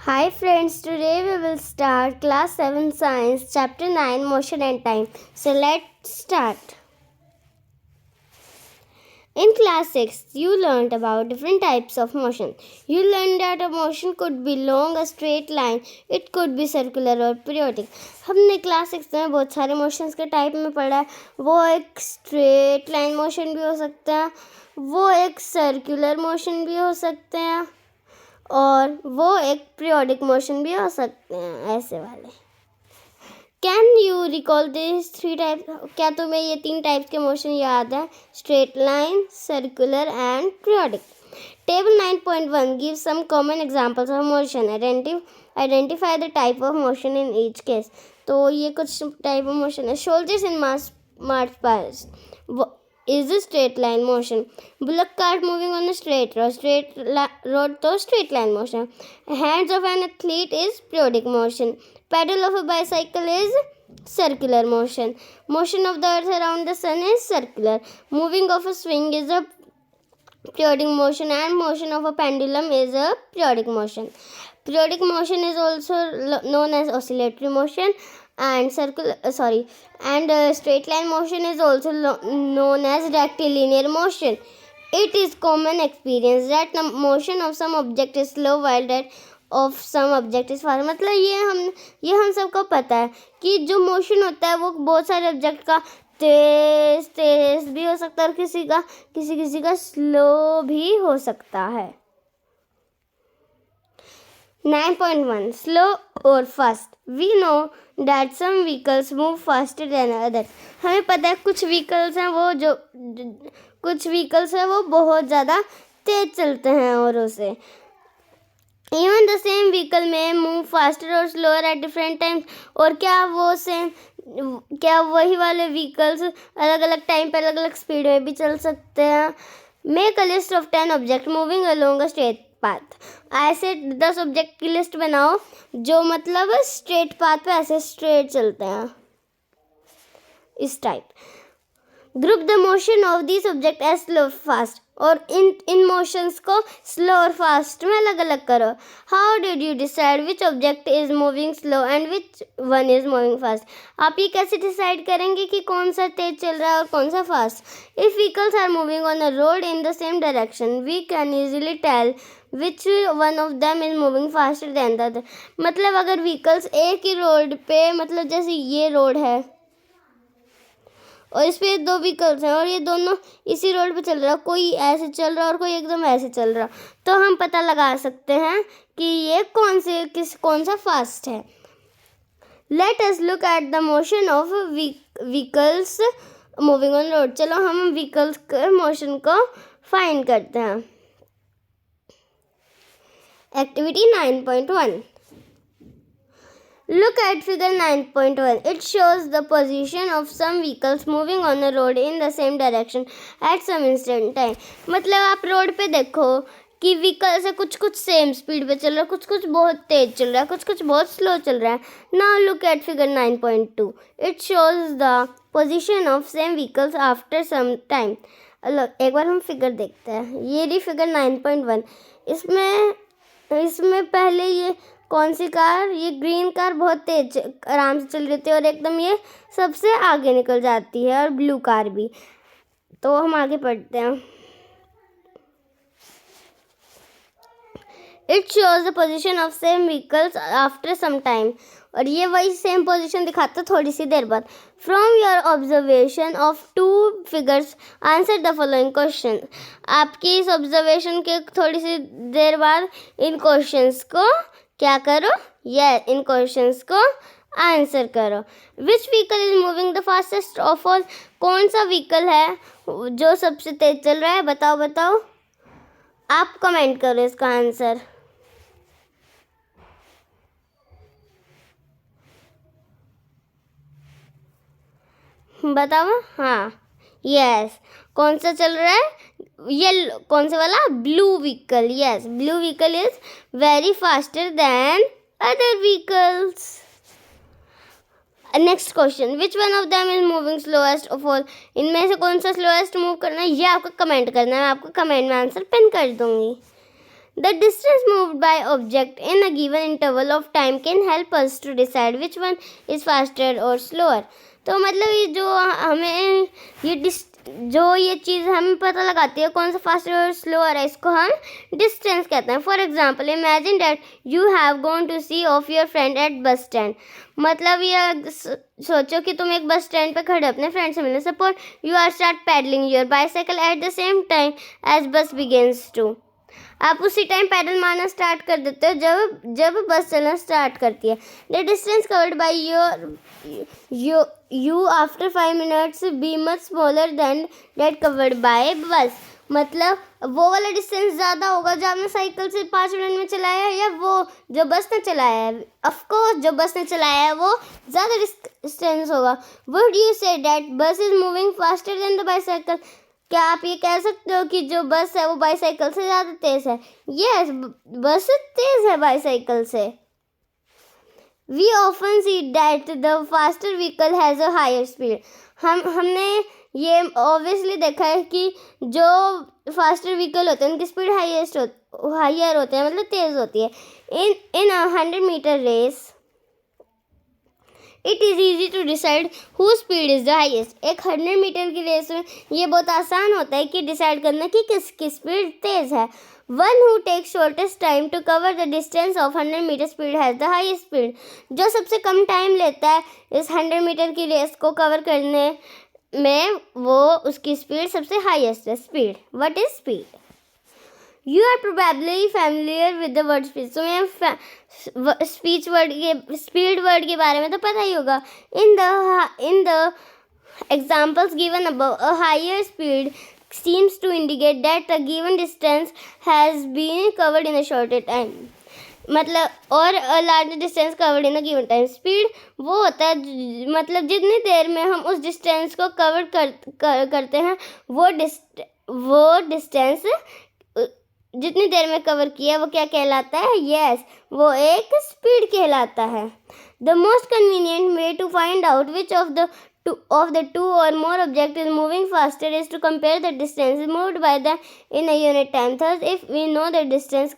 Hi friends, today we will start class 7 science chapter 9 motion and time. So let's start. In class 6, you learned about different types of motion. You learned that a motion could be long, a straight line, it could be circular or periodic. हमने class 6 में बहुत सारे motions के type में पढ़ा है. वो एक स्ट्रेट लाइन मोशन भी हो सकता है, वो एक सर्कुलर मोशन भी हो सकते हैं और वो एक पीरियोडिक मोशन भी हो सकते हैं ऐसे वाले. Can you recall this 3 type? क्या तुम्हें ये 3 टाइप्स के मोशन याद है? Straight line, circular and periodic. Table 9.1 gives some common examples of motion. Identify the type of motion in each case. तो ये कुछ टाइप ऑफ मोशन है. Soldiers in march past is a straight line motion. Bullock cart moving on a straight road तो straight line motion. Hands of an athlete is periodic motion. Pedal of a bicycle is circular motion. Motion of the earth around the sun is circular. Moving of a swing is a periodic motion and motion of a pendulum is a periodic motion. Periodic motion is also known as oscillatory motion and straight line motion is also known as rectilinear motion. It is common experience that the motion of some object is slow while that of some object is fast. मतलब ये हम सबको पता है कि जो motion होता है वो बहुत सारे ऑब्जेक्ट का तेज भी हो सकता है और किसी का स्लो भी हो सकता है. 9.1 Slow or fast. We know that some vehicles move faster than others. हमें पता है कुछ व्हीकल्स हैं वो बहुत ज़्यादा तेज चलते हैं औरों से. Even the same vehicle may move faster or slower at different times. और क्या वही वाले व्हीकल्स अलग अलग टाइम पर अलग अलग स्पीड में भी चल सकते हैं. Make a list of 10 objects moving along a straight path. ऐसे 10 ऑब्जेक्ट की लिस्ट बनाओ जो मतलब स्ट्रेट पाथ पे ऐसे स्ट्रेट चलते हैं इस type. Group the motion of this object as slow fast. और इन मोशंस को स्लो और फास्ट में अलग अलग करो. How did you decide which object is moving slow and which one is moving fast? आप ये कैसे डिसाइड करेंगे कि कौन सा तेज चल रहा है और कौन सा fast? If vehicles are moving on a road in the same direction we can easily tell which one of them is moving faster than the other. मतलब अगर व्हीकल्स एक ही रोड पे, मतलब जैसे ये रोड है और इस पे 2 व्हीकल्स हैं और ये दोनों इसी रोड पे चल रहा है, कोई ऐसे चल रहा है और कोई एकदम ऐसे चल रहा, तो हम पता लगा सकते हैं कि ये कौन सा फास्ट है. Let us look at the motion of vehicles moving on road. चलो हम व्हीकल्स के मोशन को फाइंड करते हैं. Activity 9.1. Look at figure 9.1. It shows the position of some vehicles moving on a road in the same direction at some instant time. मतलब आप road पे देखो कि व्हीकल्स है कुछ सेम स्पीड पे चल रहा है, कुछ बहुत तेज चल रहा है, कुछ बहुत स्लो चल रहा है. Now look at figure 9.2. It shows the position of same vehicles after some time. एक बार हम फिगर देखते हैं. ये रही फिगर 9.1. इसमें पहले ये कौन सी कार, ये ग्रीन कार बहुत तेज आराम से चल रही थी और एकदम ये सबसे आगे निकल जाती है, और ब्लू कार भी. तो हम आगे पढ़ते हैं. It shows the position of same vehicles after some time. और ये वही सेम पोजीशन दिखाता थोड़ी सी देर बाद. From your observation of 2 figures answer the following question. आपकी इस ऑब्जर्वेशन के थोड़ी सी देर बाद इन क्वेश्चंस को क्या करो, इन क्वेश्चंस को आंसर करो. Which vehicle is moving the fastest of all? कौन सा व्हीकल है जो सबसे तेज चल रहा है? बताओ. आप कमेंट करो इसका आंसर. बताओ. हाँ, यस. कौन सा चल रहा है? ये कौन सा वाला? Blue vehicle. Yes, blue vehicle is very faster than other vehicles. Next question. Which one of them is moving slowest of all? इनमें से कौन सा स्लोएस्ट मूव करना है ये आपको कमेंट करना है. मैं आपको कमेंट में आंसर पिन कर दूंगी. The distance moved by object in a given interval of time can help us to decide which one is faster or slower. तो मतलब ये जो हमें ये चीज़ हमें पता लगाती है कौन सा फास्टर और स्लोअर है, इसको हम डिस्टेंस कहते हैं. For example, imagine that you have gone to see off your friend at bus stand. मतलब ये सोचो कि तुम एक बस स्टैंड पे खड़े अपने फ्रेंड से मिलने. Suppose you are start pedalling your bicycle at the same time as bus begins to. आप उसी टाइम पैडल मारना स्टार्ट कर देते हो जब बस चलना स्टार्ट करती है. The distance covered bye you after 5 minutes be much smaller than that covered by बस. मतलब वो वाला डिस्टेंस ज़्यादा होगा जो आपने साइकिल से 5 मिनट में चलाया है, या वो जो बस ने चलाया है. ऑफकोर्स जो बस ने चलाया है वो ज़्यादा डिस्टेंस होगा. वुड यू से दैट बस is moving faster than the bicycle. क्या आप ये कह सकते हो कि जो बस है वो बाईसाइकिल से ज़्यादा तेज़ है? यस, बस तेज़ है बाईसाइकिल से. We often see that the faster vehicle has a higher speed. हमने ये ऑब्वियसली देखा है कि जो फास्टर व्हीकल होते हैं उनकी स्पीड हायर होते हैं, मतलब तेज़ होती है. In 100 metre race it is easy to decide who speed is the highest. एक 100 मीटर की रेस में ये बहुत आसान होता है कि डिसाइड करना कि किसकी स्पीड तेज़ है. One who take shortest time to cover the distance of 100 metre speed has the highest speed. जो सबसे कम टाइम लेता है इस 100 मीटर की रेस को कवर करने में, वो उसकी स्पीड सबसे हाईएस्ट है. Speed, what is speed? You are probably familiar with the word speech. तुम्हें स्पीच वर्ड के स्पीड वर्ड के बारे में तो पता ही होगा. In the examples given above, a higher speed seems to indicate that a given distance has been covered in a shorter time. मतलब और large distance covered in a given time. Speed वो होता है मतलब जितनी देर में हम उस डिस्टेंस को कवर करते हैं वो डिस्टेंस जितनी देर में कवर किया वो क्या कहलाता है? यस, वो एक स्पीड कहलाता है. The most convenient way to find out which of the two or more object is moving faster is to compare the distance moved by them in a unit time. Thus, if we know the distance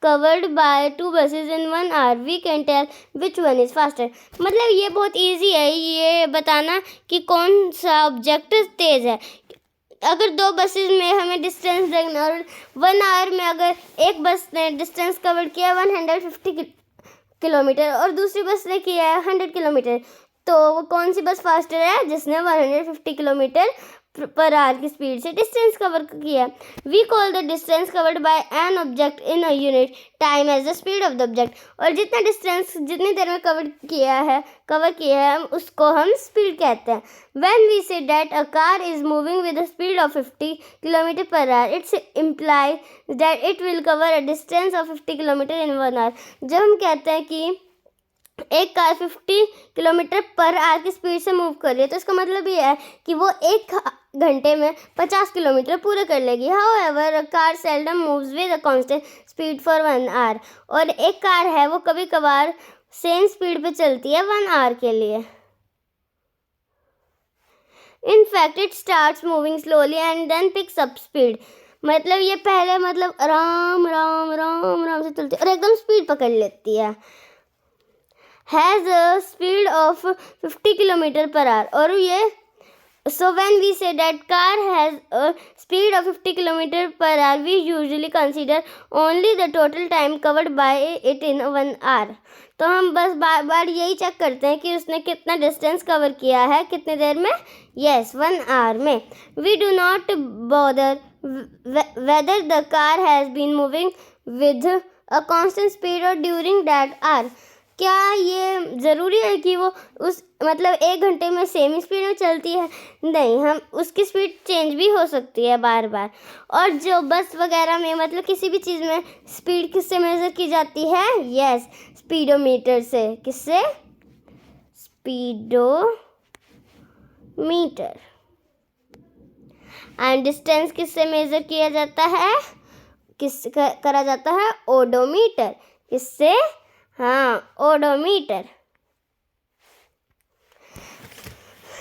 covered by 2 buses in 1 hour, we can tell which one is faster. मतलब ये बहुत easy है ये बताना कि कौन सा object तेज़ है. अगर 2 बसेस में हमें डिस्टेंस देखना और 1 आवर में अगर एक बस ने डिस्टेंस कवर किया 150 किलोमीटर और दूसरी बस ने किया है 100 किलोमीटर, तो वो कौन सी बस फास्टर है? जिसने 150 किलोमीटर पर आवर की स्पीड से डिस्टेंस कवर किया. We call the distance covered by an object in a unit time as the speed of the object. और जितना डिस्टेंस जितनी देर में कवर किया है उसको हम स्पीड कहते हैं. When we say that a car is moving with the speed of 50 kilometre per hour, its imply that it will cover a distance of 50 kilometre in 1 hour. जब हम कहते हैं कि एक कार 50 किलोमीटर पर आवर की speed से move कर रही है तो इसका मतलब ये है कि वो 1 घंटे में 50 किलोमीटर पूरे कर लेगी. However, a car seldom moves with a constant speed for 1 hour. और एक कार है वो कभी कभार सेम स्पीड पे चलती है 1 आवर के लिए. In fact it starts moving slowly and then picks up speed. मतलब ये पहले मतलब आराम से चलती है और एकदम स्पीड पकड़ लेती है. Has a speed of 50 kilometre per our. और ये so when we say that car has a speed of 50 kilometer per hour, we usually consider only the total time covered by it in 1 hour. तो हम बस बार बार यही check करते हैं कि उसने कितना डिस्टेंस कवर किया है कितने देर में. यस, 1 आवर में. We do not bother whether the car has been moving with a constant speed or during that hour. क्या ये ज़रूरी है कि वो उस मतलब 1 घंटे में सेम स्पीड में चलती है? नहीं, हम उसकी स्पीड चेंज भी हो सकती है बार बार. और जो बस वगैरह में मतलब किसी भी चीज़ में स्पीड किससे मेज़र की जाती है? यस, स्पीडोमीटर से. किससे? स्पीडोमीटर. एंड डिस्टेंस किससे मेज़र किया जाता है? करा जाता है? ओडोमीटर. किससे? हाँ, odometer.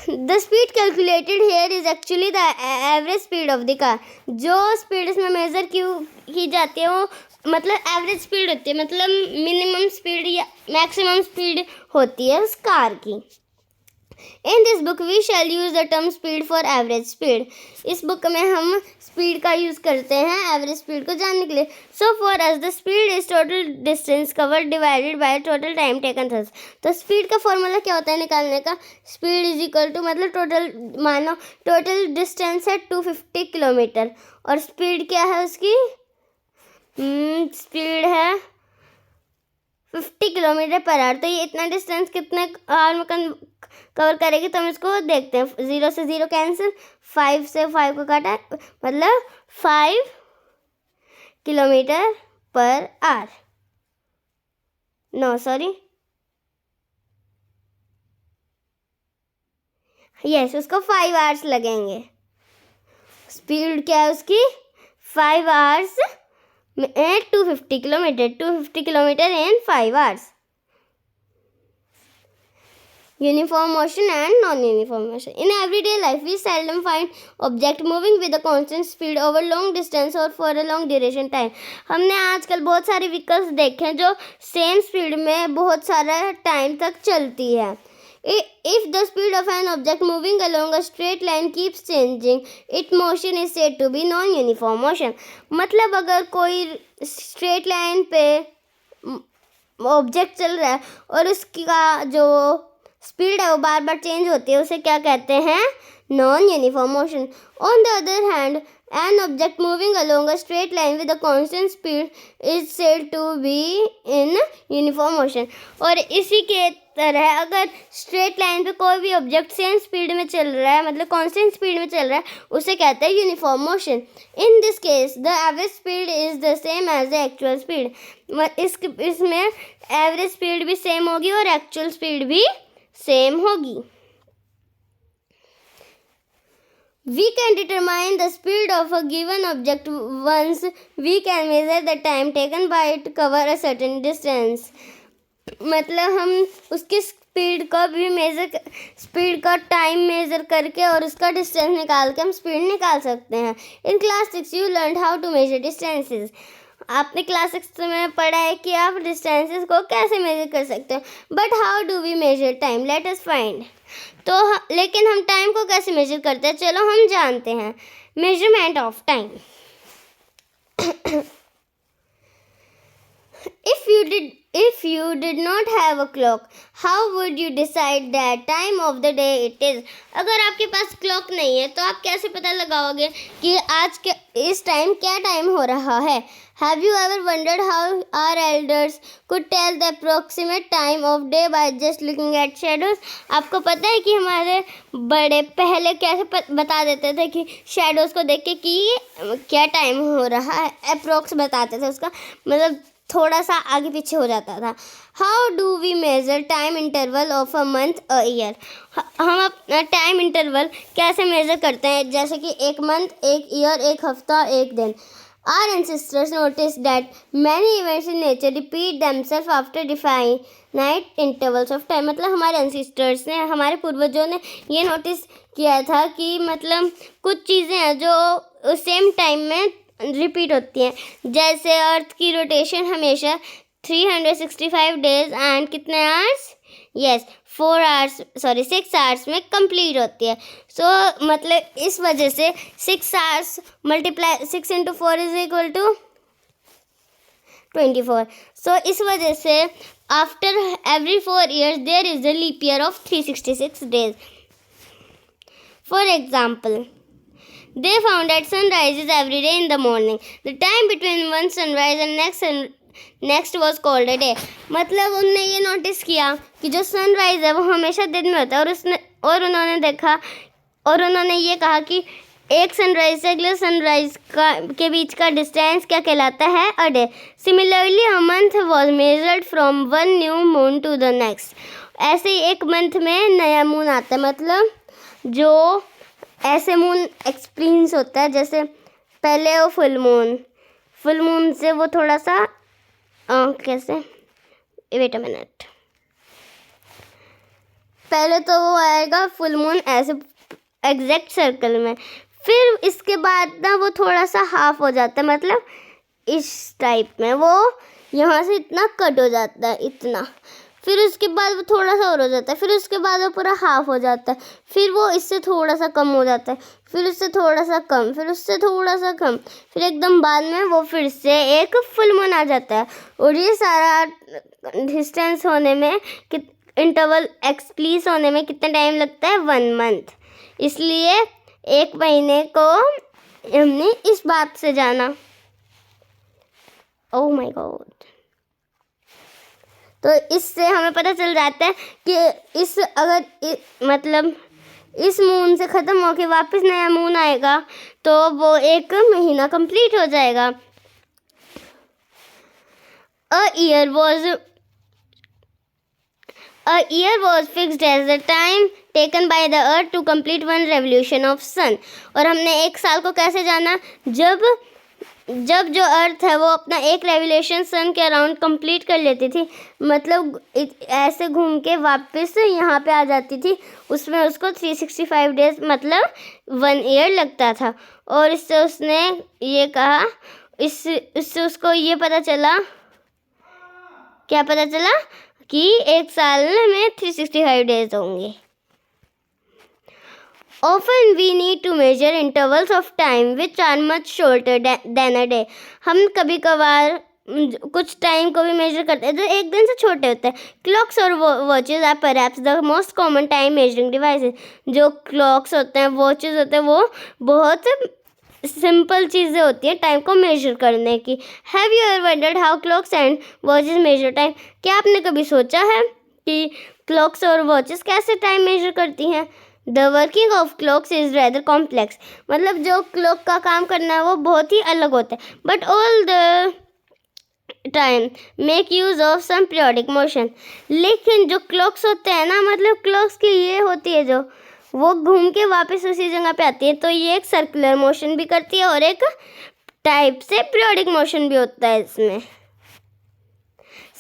The speed calculated here is actually the average speed of the car. जो स्पीड इसमें मेज़र की जाती है वो मतलब एवरेज स्पीड होती है, मतलब मिनिमम स्पीड या मैक्सिमम स्पीड होती है उस कार की। In this book we shall use the term speed for average speed. इस बुक में हम स्पीड का यूज करते हैं एवरेज स्पीड को जानने के लिए। So for us the speed is total distance covered divided by total time taken thus. तो स्पीड का फॉर्मूला क्या होता है निकालने का? स्पीड इज इक्वल टू, मतलब टोटल, मानो टोटल डिस्टेंस है 250 किलोमीटर और स्पीड क्या है उसकी? स्पीड है 50 किलोमीटर पर आवर। तो ये इतना डिस्टेंस कितने आवर में कवर करेगी? तो हम इसको देखते हैं। 0 से 0 कैंसिल, 5 से 5 को काटा, मतलब 5 kilometre per our. No sorry, yes, उसको 5 आवर्स लगेंगे। स्पीड क्या है उसकी? 5 hours 250 kilometre, 250 kilometre in 5 hours. Uniform motion and non-uniform motion. In everyday life, we seldom find object moving with a constant speed over long distance or for a long duration time. हमने आजकल बहुत सारे vehicles देखे हैं जो same speed में बहुत सारा टाइम तक चलती है। If the speed of an object moving along a straight line keeps changing, its motion is said to be non-uniform motion. मतलब अगर कोई स्ट्रेट लाइन पे ऑब्जेक्ट चल रहा है और उसका जो स्पीड है वो बार बार चेंज होती है, उसे क्या कहते हैं? Non uniform motion. On the other hand, an object moving along a straight line with a constant speed is said to be in uniform motion. और इसी के तरह अगर स्ट्रेट लाइन पे कोई भी ऑब्जेक्ट सेम स्पीड में चल रहा है, मतलब कांस्टेंट स्पीड में चल रहा है, उसे कहते हैं uniform motion. In this case the average speed is the same as the actual speed. इसमें एवरेज स्पीड भी सेम होगी और एक्चुअल स्पीड भी सेम होगी। We can determine the speed of a given object once we can measure the time taken by it to cover a certain distance. मतलब हम उसकी speed का भी स्पीड का टाइम मेजर करके और उसका डिस्टेंस निकाल के हम स्पीड निकाल सकते हैं। In class 6 you learn how to measure distances. आपने क्लास 6 में पढ़ा है कि आप डिस्टेंसेस को कैसे मेजर कर सकते हो। But how do we measure time? Let us find. तो लेकिन हम टाइम को कैसे मेजर करते हैं? चलो हम जानते हैं। Measurement of time. If you did not have a clock, how would you decide that time of the day it is? अगर आपके पास क्लॉक नहीं है तो आप कैसे पता लगाओगे कि आज के इस टाइम क्या टाइम हो रहा है? Have you ever wondered how our elders could tell the approximate time of day by just looking at shadows? आपको पता है कि हमारे बड़े पहले कैसे बता देते थे कि शैडोज को देख के कि क्या टाइम हो रहा है, अप्रोक्स बताते थे उसका, मतलब थोड़ा सा आगे पीछे हो जाता था। How do we measure time interval of a month a year? हम अपना टाइम इंटरवल कैसे मेजर करते हैं? जैसे कि एक मंथ, एक ईयर, एक हफ्ता, एक दिन। Our ancestors noticed that many events in nature repeat themselves after definite intervals of time. मतलब हमारे ancestors ने, हमारे पूर्वजों ने ये नोटिस किया था कि मतलब कुछ चीज़ें हैं जो सेम टाइम में रिपीट होती हैं। जैसे अर्थ की रोटेशन हमेशा 365 डेज एंड कितने आवर्स? यस, 6 आवर्स में कंप्लीट होती है। सो मतलब इस वजह से 6 hours multiply 6 × 4 is equal to 24। So इस वजह से after every 4 years there is a leap year of 366 days. For example, they found that sun rises every day in the morning. The time between one sunrise and next was called a day. मतलब उन्होंने ये notice किया कि जो sunrise है वो हमेशा दिन में होता है और उन्होंने देखा और उन्होंने ये कहा कि एक सनराइज से अगले सनराइज के बीच का डिस्टेंस क्या कहलाता है? A day. Similarly a month was measured from one new moon to the next. ऐसे ही एक मंथ में नया मून आता है, मतलब जो ऐसे मून एक्सपीरियंस होता है, जैसे पहले वो फुल मून से वो थोड़ा सा कैसे, वेट अ मिनट, पहले तो वो आएगा फुल मून ऐसे एग्जैक्ट सर्कल में, फिर इसके बाद ना वो थोड़ा सा हाफ हो जाता है, मतलब इस टाइप में, वो यहाँ से इतना कट हो जाता है, इतना, फिर उसके बाद वो थोड़ा सा और हो जाता है, फिर उसके बाद वो पूरा हाफ हो जाता है, फिर वो इससे थोड़ा सा कम हो जाता है, फिर उससे थोड़ा सा कम, फिर उससे थोड़ा सा कम, फिर एकदम बाद में वो फिर से एक फुल मून आ जाता है। और ये सारा डिस्टेंस होने में, इंटरवल एक्सप्लीस होने में कितना टाइम लगता है? 1 मंथ। इसलिए 1 महीने को हमने इस बात से जाना। Oh my God. तो इससे हमें पता चल जाता है कि मतलब इस मून से ख़त्म होके वापस नया मून आएगा तो वो 1 महीना कंप्लीट हो जाएगा। A year was fixed as the time taken by the earth to complete 1 revolution of sun। और हमने 1 साल को कैसे जाना? जब जो अर्थ है वो अपना 1 रेवोल्यूशन सन के अराउंड कंप्लीट कर लेती थी, मतलब ऐसे घूम के वापस यहाँ पे आ जाती थी, उसमें उसको 365 डेज मतलब 1 ईयर लगता था। और इससे उसने ये कहा, इससे उसको ये पता चला, क्या पता चला? कि 1 साल में 365 डेज होंगे। Often we need to measure intervals of time which are much shorter than a day। हम कभी कभार कुछ टाइम को भी मेजर करते हैं जो 1 दिन से छोटे होते हैं। क्लॉक्स और watches are perhaps the most common time measuring devices. जो क्लॉक्स होते हैं, वॉचेस होते हैं, वो बहुत सिंपल चीज़ें होती हैं टाइम को मेजर करने की। Have you ever wondered how clocks and watches measure time? क्या आपने कभी सोचा है कि क्लॉक्स और वॉचेस कैसे टाइम मेजर करती हैं? The working of clocks is rather complex. मतलब जो क्लॉक का काम करना है वो बहुत ही अलग होता है। But all the time make use of some periodic motion. लेकिन जो क्लॉक्स होते हैं ना, मतलब क्लॉक्स की ये होती है जो वो घूम के वापस उसी जगह पे आती है, तो ये एक सर्कुलर मोशन भी करती है और एक टाइप से पीरियोडिक मोशन भी होता है। इसमें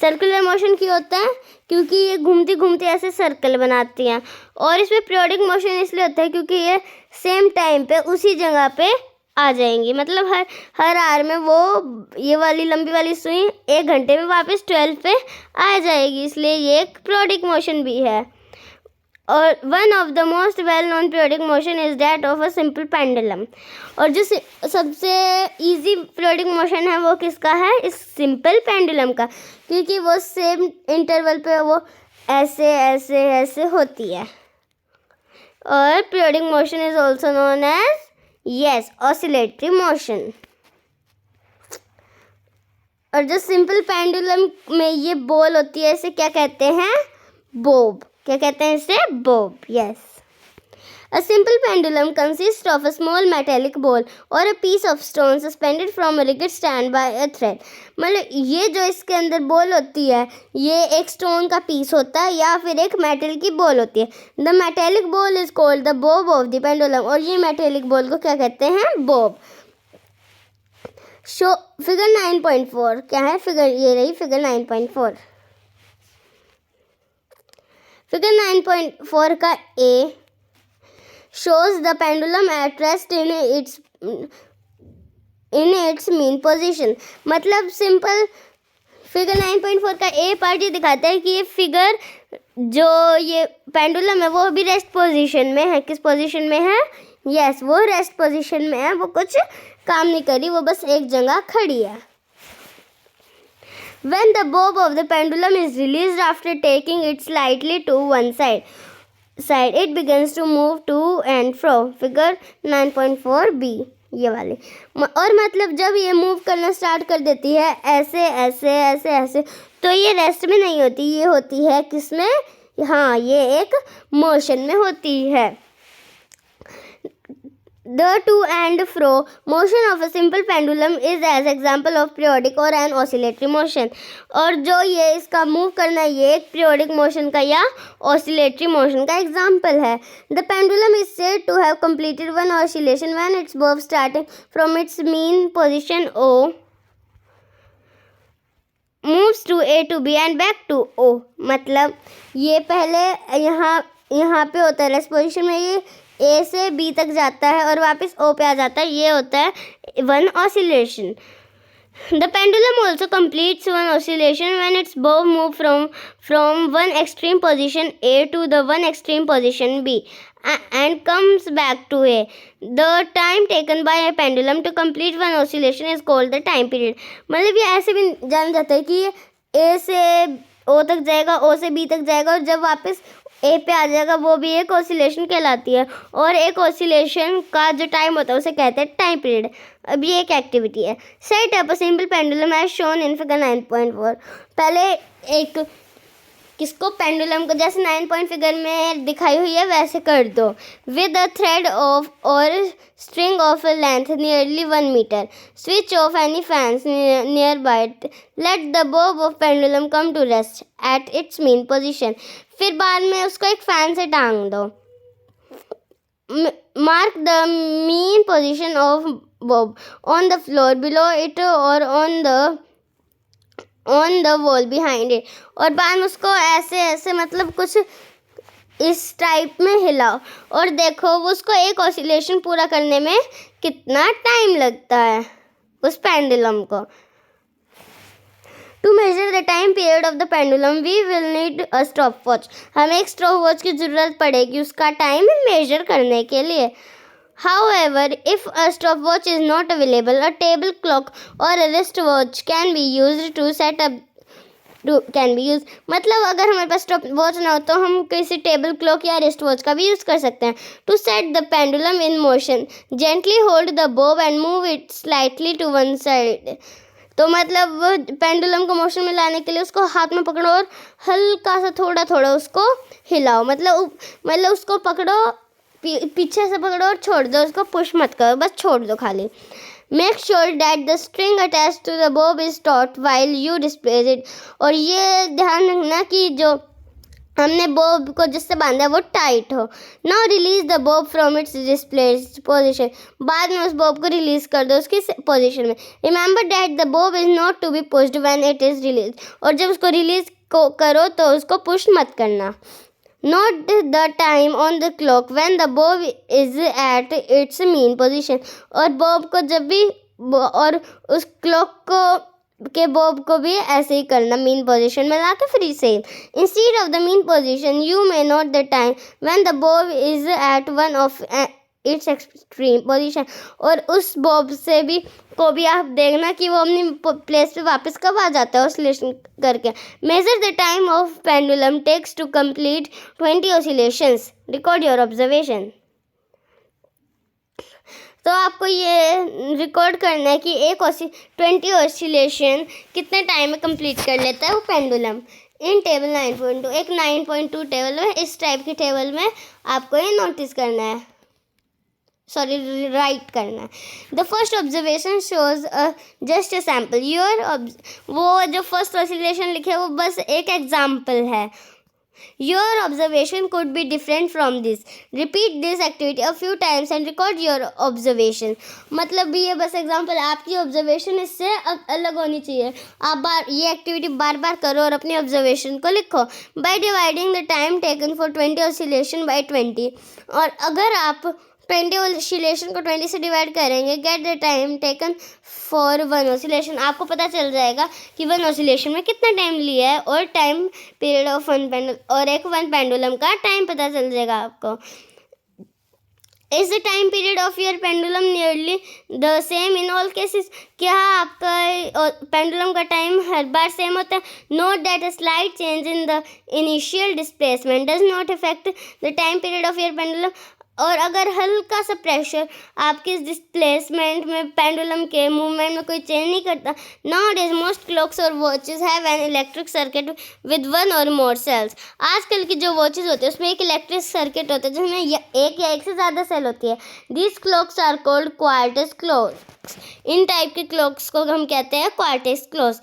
सर्कुलर मोशन क्यों होता है? क्योंकि ये घूमती घूमती ऐसे सर्कल बनाती हैं। और इसमें पीरियोडिक मोशन इसलिए होता है क्योंकि ये सेम टाइम पे उसी जगह पे आ जाएंगी। मतलब हर आवर में वो ये वाली लंबी वाली सुई 1 घंटे में वापस 12 पे आ जाएगी, इसलिए ये एक पीरियोडिक मोशन भी है। और one of the most well known periodic motion is that of a simple pendulum. और जो सबसे इजी पीरियोडिक मोशन है वो किसका है? इस सिंपल पेंडुलम का, क्योंकि वो सेम इंटरवल पे वो ऐसे ऐसे ऐसे होती है। और periodic motion is also known as oscillatory motion. और जो सिंपल पेंडुलम में ये बॉल होती है इसे क्या कहते हैं? बोब। क्या कहते हैं इसे? Bob. Yes. A simple pendulum consists of a small metallic ball or a piece of stone suspended from a rigid stand by a thread। मतलब ये जो इसके अंदर बॉल होती है ये एक स्टोन का पीस होता है या फिर एक मेटल की बॉल होती है। The metallic ball is called the Bob of the pendulum. और ये मेटेलिक बॉल को क्या कहते हैं? बोब। शो फिगर 9.4 क्या है? फिगर ये रही फिगर 9.4। फिगर 9.4 का ए shows the pendulum at rest in its mean position। मतलब सिंपल फिगर 9.4 का ए पार्ट ये दिखाता है कि ये फिगर जो ये पेंडुलम है वो अभी रेस्ट पोजीशन में है। किस पोजीशन में है? यस, वो रेस्ट पोजीशन में है, वो कुछ काम नहीं करी, वो बस एक जगह खड़ी है। When the bob of the pendulum is released after taking it slightly to one side, it begins to move to and fro। Figure 9.4b ये वाली। और मतलब जब ये मूव करना स्टार्ट कर देती है ऐसे ऐसे ऐसे ऐसे, तो ये रेस्ट में नहीं होती, ये होती है किसमें? हाँ, ये एक मोशन में होती है। The to and fro motion of a simple pendulum is as example of periodic or an oscillatory motion। और जो ये इसका मूव करना ये एक periodic motion का या oscillatory motion का example है। The pendulum is said to have completed one oscillation when its bob starting from its mean position O moves to A to B and back to O। मतलब ये पहले यहाँ पे होता है रेस्ट पोजिशन में, ये ए से बी तक जाता है और वापस ओ पे आ जाता है, ये होता है one oscillation. The pendulum also completes one oscillation when its bob moves from one extreme position A to the one extreme position B and comes back to A. The time taken by a pendulum to complete one oscillation is called the time period. मतलब ये ऐसे भी जाना जाता है कि A से O तक जाएगा, O से B तक जाएगा, और जब वापस ए पे आ जाएगा, वो भी एक ऑसिलेशन कहलाती है। और एक ऑसिलेशन का जो टाइम होता है उसे कहते हैं टाइम पीरियड। अब ये एक एक्टिविटी है। Set up a simple pendulum as shown in figure 9.4। पहले एक किसको पेंडुलम को जैसे 9 फिगर में दिखाई हुई है वैसे कर दो। विद अ थ्रेड ऑफ और string of a length nearly 1 metre. Switch off any fans nearby. Let the bob of pendulum come to rest at its mean position. फिर बाद में उसको एक फैन से टांग दो। Mark the mean position of bob on the floor below it और on the wall behind it. और बाद में उसको ऐसे ऐसे मतलब कुछ इस टाइप में हिलाओ और देखो उसको एक ऑसिलेशन पूरा करने में कितना टाइम लगता है उस पेंडुलम को। To measure the time period of the pendulum we will need a stop watch. हमें एक स्टॉप वॉच की ज़रूरत पड़ेगी उसका टाइम मेजर करने के लिए। However, if a stopwatch is not available, a table clock or a wristwatch can be used to set up can be used। मतलब अगर हमारे पास स्टॉप वॉच ना हो तो हम किसी टेबल क्लॉक या रिस्ट वॉच का भी यूज़ कर सकते हैं। To set the pendulum in motion gently hold the bob and move it slightly to one side. तो मतलब पेंडुलम को मोशन में लाने के लिए उसको हाथ में पकड़ो और हल्का सा थोड़ा थोड़ा उसको हिलाओ। मतलब उसको पकड़ो, पीछे से पकड़ो और छोड़ दो, उसको पुश मत करो, बस छोड़ दो खाली। Make sure that the string attached to the bob is taut while you displace it. और ये ध्यान रखना कि जो हमने बॉब को जिससे बांधा है वो टाइट हो। Now release the Bob from its displace position. बाद में उस बॉब को रिलीज कर दो उसकी पोजिशन में। Remember that the bob is not to be pushed when it is released. और जब उसको रिलीज करो तो उसको पुश मत करना। Note the time on the clock when the bob is at its mean position। और बॉब को जब भी और उस क्लॉक के बॉब को भी ऐसे ही करना, मीन पोजीशन में ला के फ्री से। Instead of the mean position you may note the time when the bob is at one of its extreme position. और उस बॉब से भी को भी आप देखना कि वो अपनी प्लेस पे वापस कब आ जाता है ऑसिलेशन करके। Measure the time of pendulum takes to complete 20 oscillations. Record your observation. तो आपको ये रिकॉर्ड करना है कि 20 ऑसिलेशन कितने टाइम में कंप्लीट कर लेता है वो पेंडुलम। इन टेबल 9.2 एक 9.2 टेबल में इस टाइप की टेबल में आपको ये नोटिस करना है, राइट करना है। The first observation shows just a sample. वो जो फर्स्ट ऑसिलेशन लिखे वो बस एक एग्जाम्पल है। Your observation could be different from this. Repeat this activity a few times and record your observation. मतलब भी ये बस एग्जाम्पल है, आपकी ऑब्जर्वेशन इससे अलग होनी चाहिए। आप ये एक्टिविटी बार बार करो और अपनी ऑब्जर्वेशन को लिखो। By dividing the time taken for 20 oscillation by 20। और अगर आप 20 ऑसिलेशन को 20 से डिवाइड करेंगे, get the time taken for 1 oscillation. आपको पता चल जाएगा कि 1 ऑसिलेशन में कितना टाइम लिया है और टाइम पीरियड ऑफ 1 पेंडुलम और एक 1 पेंडुलम का टाइम पता चल जाएगा आपको। Is the time period of your pendulum nearly the same in all cases. क्या आपका पेंडुलम का टाइम हर बार सेम होता है? Note that a slight change in the initial displacement does not affect the time period of your pendulum. और अगर हल्का सा pressure आपके इस डिस्प्लेसमेंट में पेंडुलम के मूवमेंट में कोई चेंज नहीं करता। नाउअडेज मोस्ट क्लॉक्स और watches have an electric circuit with 1 और मोर सेल्स। आजकल की जो वॉचेस होती है उसमें एक इलेक्ट्रिक सर्किट होता है जिसमें एक या एक से ज़्यादा सेल होती है। These clocks are called quartz clocks. इन टाइप के क्लॉक्स को हम कहते हैं quartz clocks.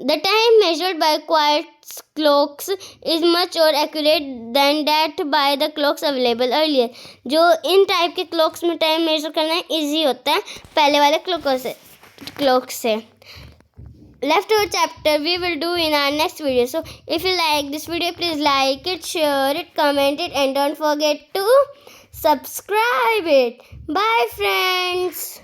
The time measured by quartz clocks is much more accurate than that by the clocks available earlier। जो इन टाइप के क्लॉक्स में टाइम मेजर करना इजी होता है पहले वाले क्लॉक से। Leftover chapter we will do in our next video. So if you like this video, please like it, share it, comment it, and don't forget to subscribe it. Bye friends.